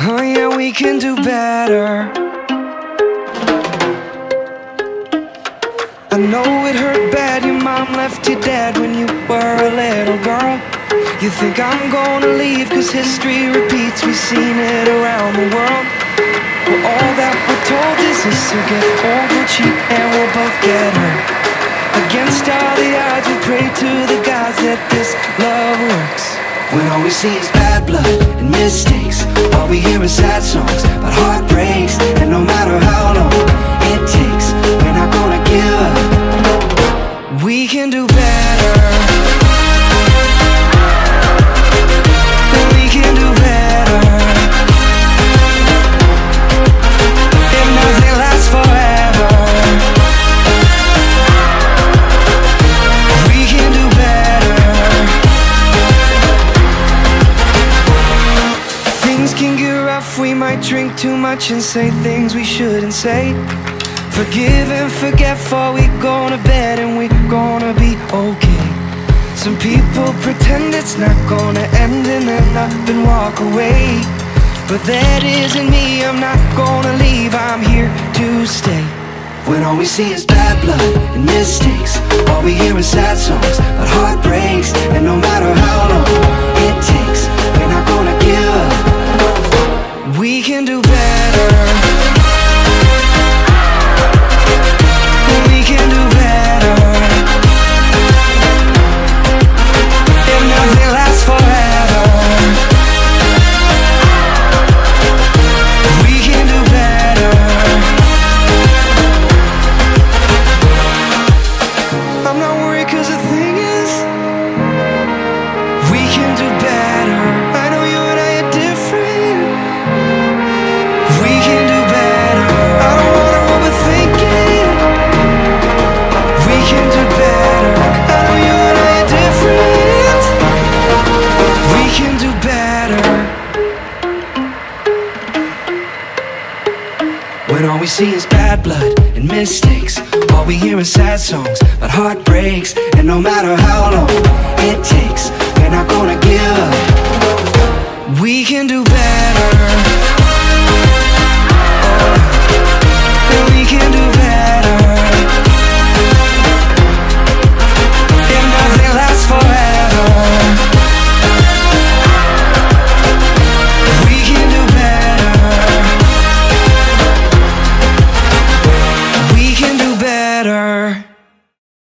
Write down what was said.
Oh yeah, we can do better. I know it hurt bad, your mom left you dead when you were a little girl. You think I'm gonna leave cause history repeats, we've seen it around the world. Well, all that we're told is this will get old, we'll cheat and we'll both get hurt. Against all the odds we pray to the gods that this love works. When all we see is bad blood and mistakes, all we hear is sad songs about heartbreaks. And no matter how long it takes, we're not gonna give up. We can do better. We can do better. If nothing lasts forever, we can do better. Things can get rough, we might drink too much and say things we shouldn't say. Forgive and forget before we go to bed and we gonna be okay. Some people pretend it's not gonna end and then up and walk away. But that isn't me, I'm not gonna leave, I'm here to stay. When all we see is bad blood and mistakes, all we hear is sad songs about heartbreaks. And no matter how long it takes, we're not gonna give up. We can do better. We can do better. If nothing lasts forever, we can do better. I'm not worried cause the thing is, we can do better. I know you and I are different. We can do better. I don't wanna overthink it. We can do better. I know you and I are different. We can do better. When all we see is bad blood and mistakes, all we hear is sad songs about heartbreaks. And no matter how long it takes, we're not gonna give up. We can do better.